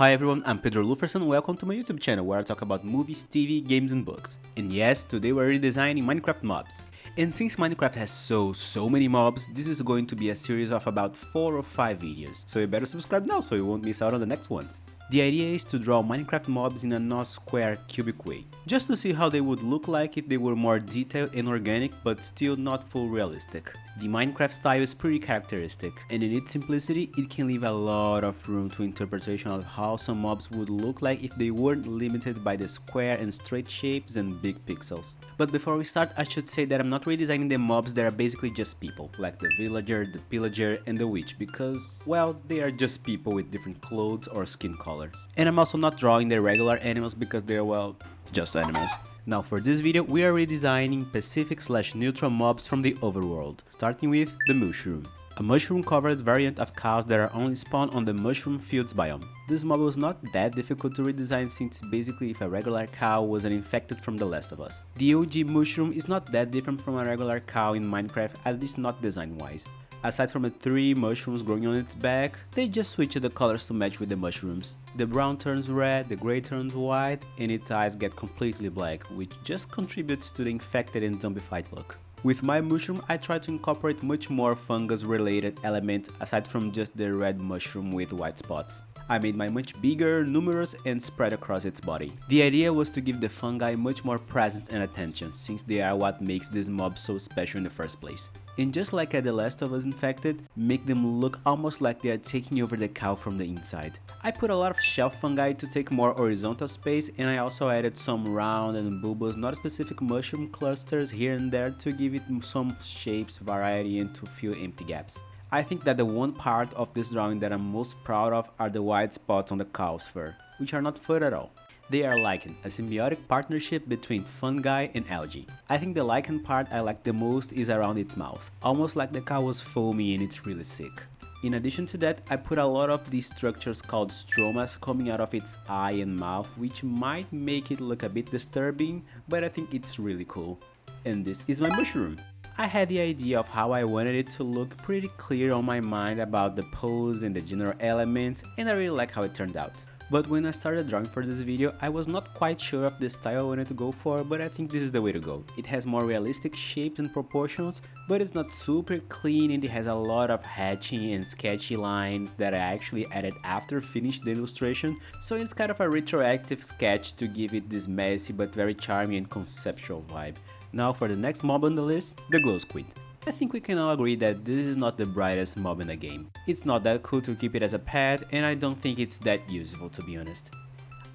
Hi everyone, I'm Pedro Luferson, welcome to my YouTube channel where I talk about movies, TV, games and books. And yes, today we're redesigning Minecraft mobs. And since Minecraft has so many mobs, this is going to be a series of about 4 or 5 videos, so you better subscribe now so you won't miss out on the next ones. The idea is to draw Minecraft mobs in a not square cubic way, just to see how they would look like if they were more detailed and organic but still not full realistic. The Minecraft style is pretty characteristic, and in its simplicity it can leave a lot of room to interpretation of how some mobs would look like if they weren't limited by the square and straight shapes and big pixels. But before we start, I should say that I'm not redesigning the mobs that are basically just people, like the villager, the pillager and the witch, because, well, they are just people with different clothes or skin color. And I'm also not drawing the regular animals because they're, well, just animals. Now for this video, we are redesigning Pacific/neutral mobs from the overworld, starting with the Mooshroom, a mushroom-covered variant of cows that are only spawned on the Mushroom Fields biome. This mob was not that difficult to redesign since basically if a regular cow wasn't infected from The Last of Us. The OG Mooshroom is not that different from a regular cow in Minecraft, at least not design-wise. Aside from the 3 mushrooms growing on its back, they just switch the colors to match with the mushrooms. The brown turns red, the grey turns white, and its eyes get completely black, which just contributes to the infected and zombified look. With my mushroom, I try to incorporate much more fungus-related elements aside from just the red mushroom with white spots. I made mine much bigger, numerous, and spread across its body. The idea was to give the fungi much more presence and attention, since they are what makes this mob so special in the first place. And just like at The Last of Us Infected, make them look almost like they are taking over the cow from the inside. I put a lot of shelf fungi to take more horizontal space, and I also added some round and bulbous, not specific mushroom clusters here and there to give it some shapes, variety, and to fill empty gaps. I think that the one part of this drawing that I'm most proud of are the white spots on the cow's fur, which are not fur at all. They are lichen, a symbiotic partnership between fungi and algae. I think the lichen part I like the most is around its mouth, almost like the cow was foamy and it's really sick. In addition to that, I put a lot of these structures called stromas coming out of its eye and mouth, which might make it look a bit disturbing, but I think it's really cool. And this is my mushroom. I had the idea of how I wanted it to look pretty clear on my mind about the pose and the general elements, and I really like how it turned out. But when I started drawing for this video, I was not quite sure of the style I wanted to go for, but I think this is the way to go. It has more realistic shapes and proportions, but it's not super clean and it has a lot of hatching and sketchy lines that I actually added after finished the illustration, so it's kind of a retroactive sketch to give it this messy but very charming and conceptual vibe. Now for the next mob on the list, the Glowsquid. I think we can all agree that this is not the brightest mob in the game. It's not that cool to keep it as a pet, and I don't think it's that useful, to be honest.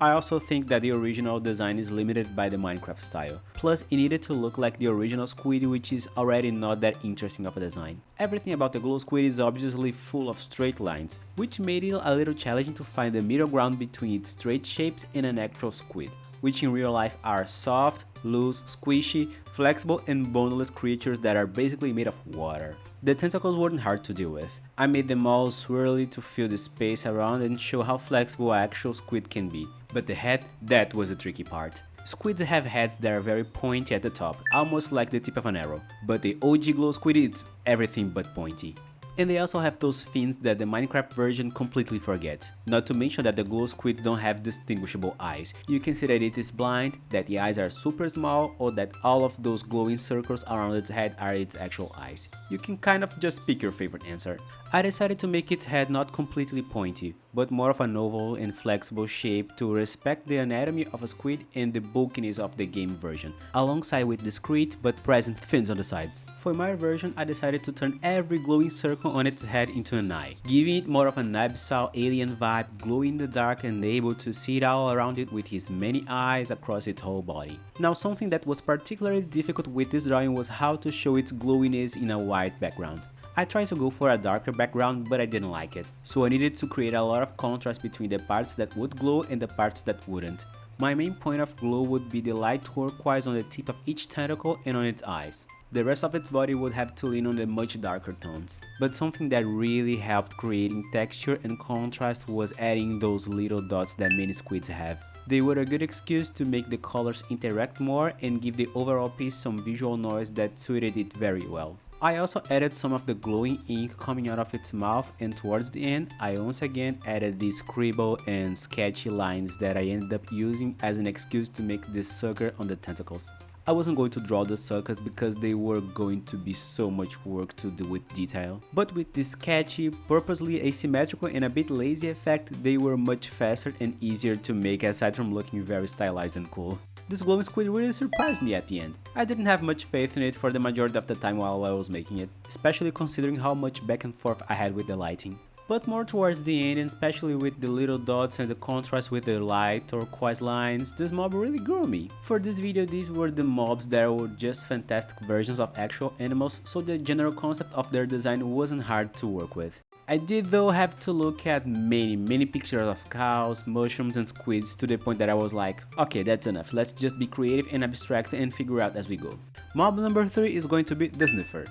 I also think that the original design is limited by the Minecraft style. Plus, it needed to look like the original squid, which is already not that interesting of a design. Everything about the Glowsquid is obviously full of straight lines, which made it a little challenging to find the middle ground between its straight shapes and an actual squid, which in real life are soft, loose, squishy, flexible and boneless creatures that are basically made of water. The tentacles weren't hard to deal with. I made them all swirly to fill the space around and show how flexible an actual squid can be. But the head, that was the tricky part. Squids have heads that are very pointy at the top, almost like the tip of an arrow. But the OG Glowsquid is everything but pointy. And they also have those fins that the Minecraft version completely forgets. Not to mention that the Glowsquids don't have distinguishable eyes. You can see that it is blind, that the eyes are super small, or that all of those glowing circles around its head are its actual eyes. You can kind of just pick your favorite answer. I decided to make its head not completely pointy, but more of an oval and flexible shape to respect the anatomy of a squid and the bulkiness of the game version, alongside with discrete but present fins on the sides. For my version, I decided to turn every glowing circle on its head into an eye, giving it more of an abyssal alien vibe, glowing in the dark and able to see it all around it with his many eyes across its whole body. Now, something that was particularly difficult with this drawing was how to show its glowiness in a white background. I tried to go for a darker background, but I didn't like it, so I needed to create a lot of contrast between the parts that would glow and the parts that wouldn't. My main point of glow would be the light turquoise on the tip of each tentacle and on its eyes. The rest of its body would have to lean on the much darker tones. But something that really helped creating texture and contrast was adding those little dots that many squids have. They were a good excuse to make the colors interact more and give the overall piece some visual noise that suited it very well. I also added some of the glowing ink coming out of its mouth, and towards the end I once again added these scribble and sketchy lines that I ended up using as an excuse to make this sucker on the tentacles. I wasn't going to draw the suckers because they were going to be so much work to do with detail. But with this sketchy, purposely asymmetrical and a bit lazy effect, they were much faster and easier to make aside from looking very stylized and cool. This Glowsquid really surprised me at the end. I didn't have much faith in it for the majority of the time while I was making it, especially considering how much back and forth I had with the lighting. But more towards the end, and especially with the little dots and the contrast with the light turquoise lines, this mob really grew on me. For this video, these were the mobs that were just fantastic versions of actual animals, so the general concept of their design wasn't hard to work with. I did though have to look at many pictures of cows, mushrooms and squids to the point that I was like, okay, that's enough, let's just be creative and abstract and figure out as we go. Mob number 3 is going to be the Sniffer.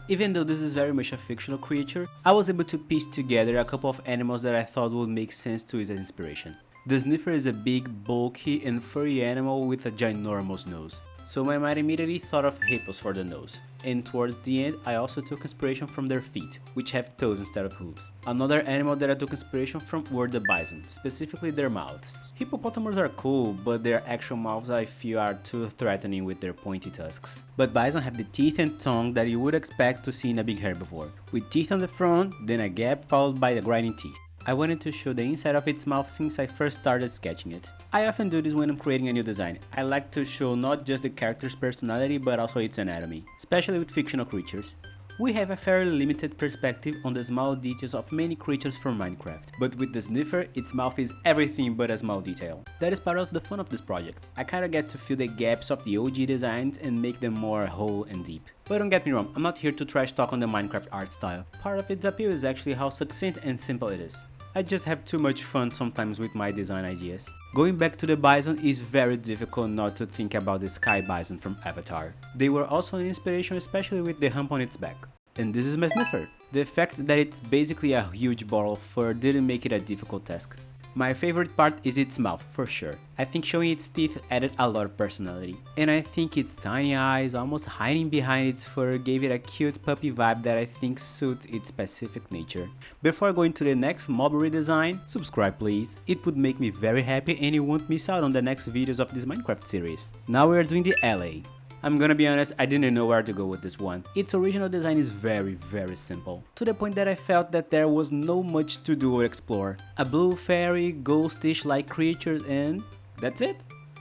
Even though this is very much a fictional creature, I was able to piece together a couple of animals that I thought would make sense to use as inspiration. The Sniffer is a big, bulky and furry animal with a ginormous nose. So my mind immediately thought of hippos for the nose. And towards the end, I also took inspiration from their feet, which have toes instead of hooves. Another animal that I took inspiration from were the bison, specifically their mouths. Hippopotamus are cool, but their actual mouths I feel are too threatening with their pointy tusks. But bison have the teeth and tongue that you would expect to see in a big herbivore, with teeth on the front, then a gap followed by the grinding teeth. I wanted to show the inside of its mouth since I first started sketching it. I often do this when I'm creating a new design. I like to show not just the character's personality but also its anatomy, especially with fictional creatures. We have a fairly limited perspective on the small details of many creatures from Minecraft, but with the Sniffer, its mouth is everything but a small detail. That is part of the fun of this project. I kinda get to fill the gaps of the OG designs and make them more whole and deep. But don't get me wrong, I'm not here to trash talk on the Minecraft art style. Part of its appeal is actually how succinct and simple it is. I just have too much fun sometimes with my design ideas. Going back to the bison is very difficult not to think about the sky bison from Avatar. They were also an inspiration, especially with the hump on its back. And this is my Sniffer. The fact that it's basically a huge ball of fur didn't make it a difficult task. My favorite part is its mouth, for sure. I think showing its teeth added a lot of personality. And I think its tiny eyes, almost hiding behind its fur, gave it a cute puppy vibe that I think suits its specific nature. Before going to the next mob redesign, subscribe please. It would make me very happy and you won't miss out on the next videos of this Minecraft series. Now we are doing the LA. I'm gonna be honest, I didn't know where to go with this one. Its original design is very simple, to the point that I felt that there was no much to do or explore. A blue fairy, ghostish like creatures and that's it.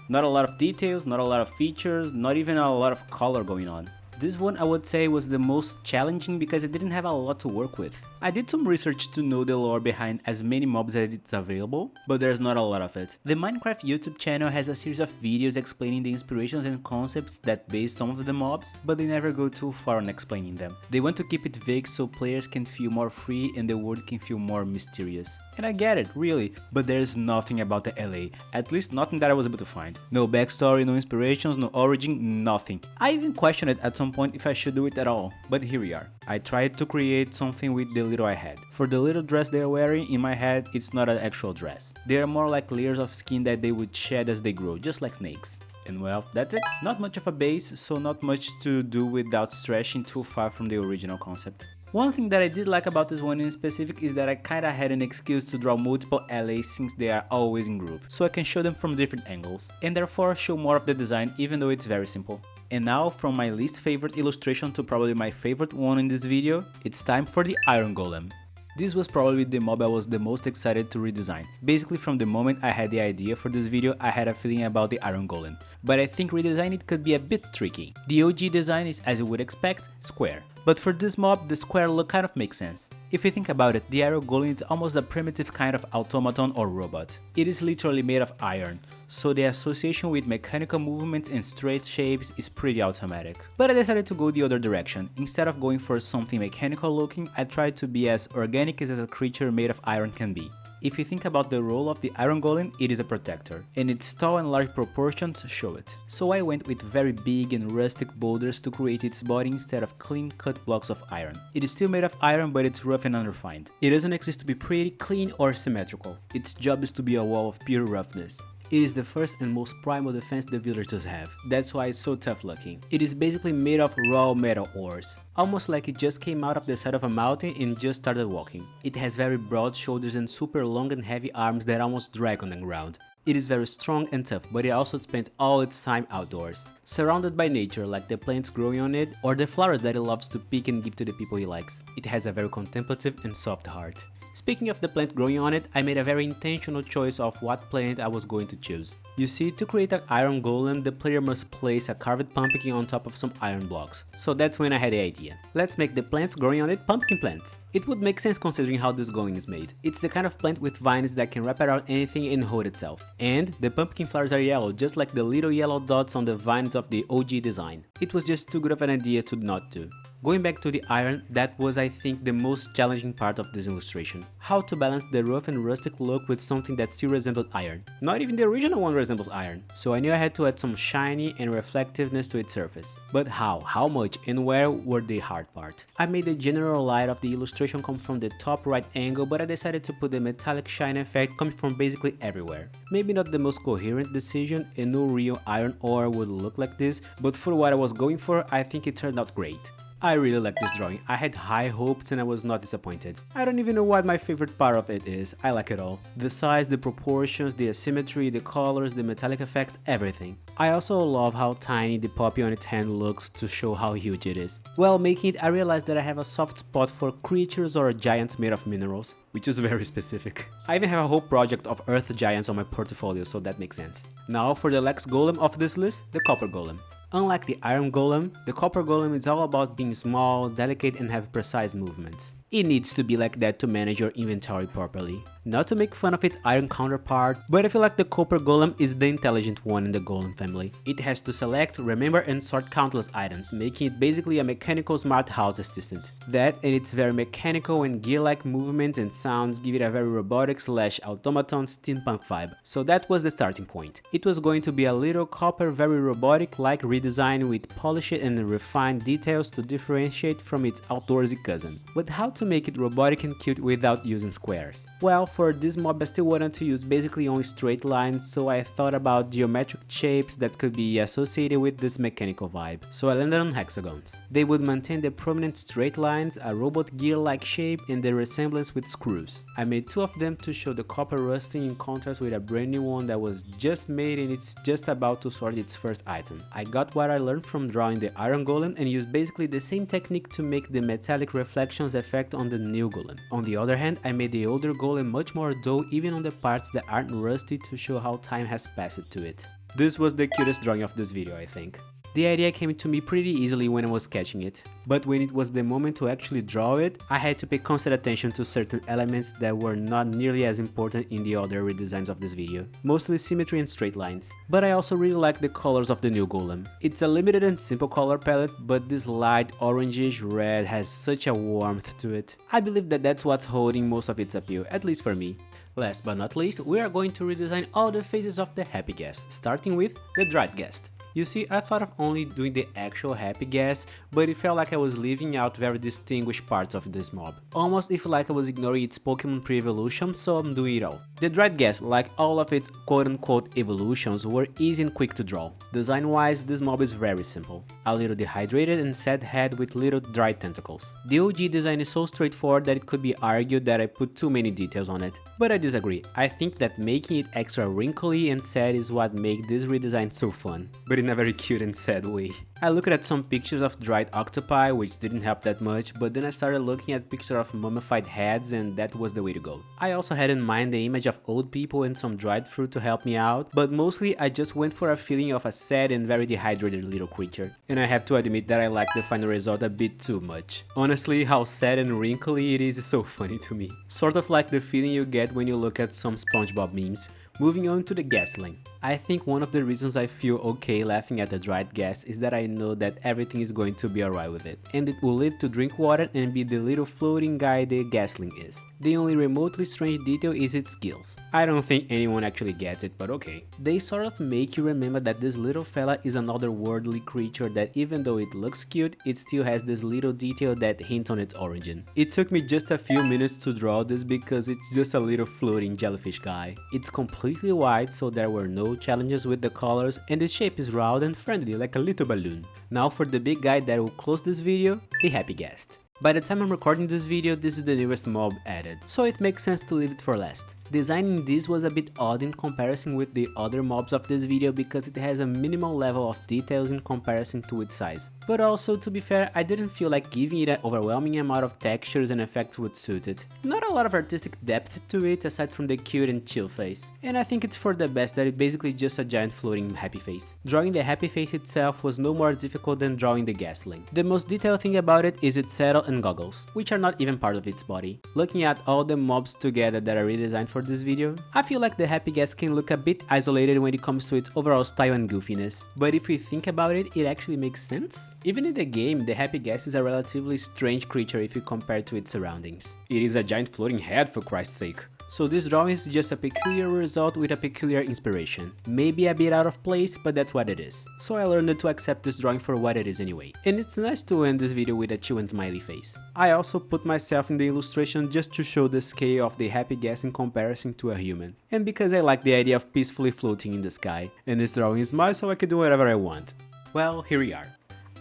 Not a lot of details, not a lot of features, not even a lot of color going on. This one I would say was the most challenging because it didn't have a lot to work with. I did some research to know the lore behind as many mobs as it's available, but there's not a lot of it. The Minecraft YouTube channel has a series of videos explaining the inspirations and concepts that base some of the mobs, but they never go too far on explaining them. They want to keep it vague so players can feel more free and the world can feel more mysterious. And I get it, really, but there's nothing about the LA, at least nothing that I was able to find. No backstory, no inspirations, no origin, nothing. I even questioned it at some point if I should do it at all, but here we are. I tried to create something with the little I had. For the little dress they are wearing, in my head it's not an actual dress. They are more like layers of skin that they would shed as they grow, just like snakes. And well, that's it. Not much of a base, so not much to do without stretching too far from the original concept. One thing that I did like about this one in specific is that I kinda had an excuse to draw multiple LAs since they are always in group, so I can show them from different angles, and therefore show more of the design even though it's very simple. And now, from my least favorite illustration to probably my favorite one in this video, it's time for the Iron Golem. This was probably the mob I was the most excited to redesign. Basically from the moment I had the idea for this video, I had a feeling about the Iron Golem. But I think redesigning it could be a bit tricky. The OG design is, as you would expect, square. But for this mob, the square look kind of makes sense. If you think about it, the Iron Golem is almost a primitive kind of automaton or robot. It is literally made of iron, so the association with mechanical movements and straight shapes is pretty automatic. But I decided to go the other direction. Instead of going for something mechanical looking, I tried to be as organic as a creature made of iron can be. If you think about the role of the Iron Golem, it is a protector, and its tall and large proportions show it. So I went with very big and rustic boulders to create its body instead of clean cut blocks of iron. It is still made of iron, but it's rough and unrefined. It doesn't exist to be pretty, clean or symmetrical. Its job is to be a wall of pure roughness. It is the first and most primal defense the villagers have. That's why it's so tough looking. It is basically made of raw metal ores, almost like it just came out of the side of a mountain and just started walking. It has very broad shoulders and super long and heavy arms that almost drag on the ground. It is very strong and tough, but it also spent all its time outdoors, surrounded by nature like the plants growing on it or the flowers that it loves to pick and give to the people he likes. It has a very contemplative and soft heart. Speaking of the plant growing on it, I made a very intentional choice of what plant I was going to choose. You see, to create an iron golem, the player must place a carved pumpkin on top of some iron blocks. So that's when I had the idea. Let's make the plants growing on it pumpkin plants. It would make sense considering how this golem is made. It's the kind of plant with vines that can wrap around anything and hold itself. And the pumpkin flowers are yellow, just like the little yellow dots on the vines of the OG design. It was just too good of an idea to not do. Going back to the iron, that was I think the most challenging part of this illustration. How to balance the rough and rustic look with something that still resembled iron. Not even the original one resembles iron, so I knew I had to add some shiny and reflectiveness to its surface. But how much, and where were the hard part? I made the general light of the illustration come from the top right angle, but I decided to put the metallic shine effect coming from basically everywhere. Maybe not the most coherent decision, and no real iron ore would look like this, but for what I was going for, I think it turned out great. I really like this drawing. I had high hopes and I was not disappointed. I don't even know what my favorite part of it is. I like it all. The size, the proportions, the asymmetry, the colors, the metallic effect, everything. I also love how tiny the puppy on its hand looks to show how huge it is. While making it, I realized that I have a soft spot for creatures or giants made of minerals, which is very specific. I even have a whole project of earth giants on my portfolio, so that makes sense. Now for the next golem of this list, the copper golem. Unlike the iron golem, the copper golem is all about being small, delicate and have precise movements. It needs to be like that to manage your inventory properly. Not to make fun of its iron counterpart, but I feel like the copper golem is the intelligent one in the golem family. It has to select, remember and sort countless items, making it basically a mechanical smart house assistant. That and its very mechanical and gear-like movements and sounds give it a very robotic / automaton steampunk vibe. So that was the starting point. It was going to be a little copper, very robotic like redesign with polished and refined details to differentiate from its outdoorsy cousin. But how to make it robotic and cute without using squares? Well, for this mob I still wanted to use basically only straight lines, so I thought about geometric shapes that could be associated with this mechanical vibe. So I landed on hexagons. They would maintain the prominent straight lines, a robot gear-like shape and the resemblance with screws. I made 2 of them to show the copper rusting in contrast with a brand new one that was just made and it's just about to sort its first item. I got what I learned from drawing the iron golem and used basically the same technique to make the metallic reflections effect on the new golem. On the other hand, I made the older golem much more dull even on the parts that aren't rusty to show how time has passed to it. This was the cutest drawing of this video, I think. The idea came to me pretty easily when I was sketching it, but when it was the moment to actually draw it, I had to pay constant attention to certain elements that were not nearly as important in the other redesigns of this video, mostly symmetry and straight lines. But I also really like the colors of the new golem. It's a limited and simple color palette, but this light orangish red has such a warmth to it. I believe that that's what's holding most of its appeal, at least for me. Last but not least, we are going to redesign all the faces of the happy Ghast, starting with the dried Ghast. You see, I thought of only doing the actual happy Ghast, but it felt like I was leaving out very distinguished parts of this mob. Almost if like I was ignoring its Pokemon pre-evolution, so I'm doing it all. The dried Ghast, like all of its quote-unquote evolutions, were easy and quick to draw. Design-wise, this mob is very simple. A little dehydrated and sad head with little dried tentacles. The OG design is so straightforward that it could be argued that I put too many details on it. But I disagree. I think that making it extra wrinkly and sad is what makes this redesign so fun. But in a very cute and sad way. I looked at some pictures of dried octopi, which didn't help that much, but then I started looking at pictures of mummified heads and that was the way to go. I also had in mind the image of old people and some dried fruit to help me out, but mostly I just went for a feeling of a sad and very dehydrated little creature. And I have to admit that I like the final result a bit too much. Honestly, how sad and wrinkly it is so funny to me. Sort of like the feeling you get when you look at some SpongeBob memes. Moving on to the Ghastlin. I think one of the reasons I feel okay laughing at the dried Ghast is that I know that everything is going to be alright with it, and it will live to drink water and be the little floating guy the Ghastlin is. The only remotely strange detail is its skills. I don't think anyone actually gets it, but okay. They sort of make you remember that this little fella is an otherworldly creature that even though it looks cute, it still has this little detail that hints on its origin. It took me just a few minutes to draw this because it's just a little floating jellyfish guy. It's completely white, so there were no challenges with the colors, and its shape is round and friendly like a little balloon. Now for the big guy that will close this video, the Happy Ghast. By the time I'm recording this video, this is the newest mob added, so it makes sense to leave it for last. Designing this was a bit odd in comparison with the other mobs of this video because it has a minimal level of details in comparison to its size. But also, to be fair, I didn't feel like giving it an overwhelming amount of textures and effects would suit it. Not a lot of artistic depth to it aside from the cute and chill face. And I think it's for the best that it's basically just a giant floating happy face. Drawing the happy face itself was no more difficult than drawing the Ghastlin. The most detailed thing about it is its saddle and goggles, which are not even part of its body. Looking at all the mobs together that are redesigned for this video, I feel like the Happy Ghast can look a bit isolated when it comes to its overall style and goofiness, but if we think about it, it actually makes sense. Even in the game, the Happy Ghast is a relatively strange creature if you compare it to its surroundings. It is a giant floating head, for Christ's sake. So this drawing is just a peculiar result with a peculiar inspiration. Maybe a bit out of place, but that's what it is. So I learned to accept this drawing for what it is anyway. And it's nice to end this video with a chill and smiley face. I also put myself in the illustration just to show the scale of the Happy Ghast in comparison to a human. And because I like the idea of peacefully floating in the sky. And this drawing is mine, so I can do whatever I want. Well, here we are.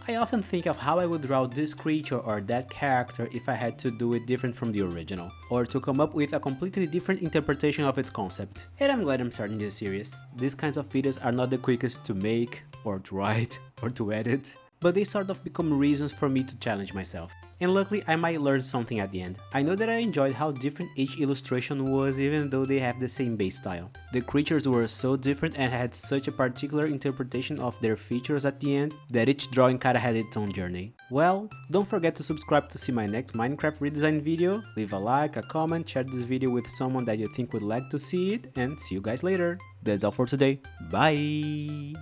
I often think of how I would draw this creature or that character if I had to do it different from the original, or to come up with a completely different interpretation of its concept. And I'm glad I'm starting this series. These kinds of videos are not the quickest to make, or to write, or to edit, but they sort of become reasons for me to challenge myself. And luckily I might learn something at the end. I know that I enjoyed how different each illustration was even though they have the same base style. The creatures were so different and had such a particular interpretation of their features at the end that each drawing kinda had its own journey. Well, don't forget to subscribe to see my next Minecraft redesign video, leave a like, a comment, share this video with someone that you think would like to see it, and see you guys later. That's all for today. Bye!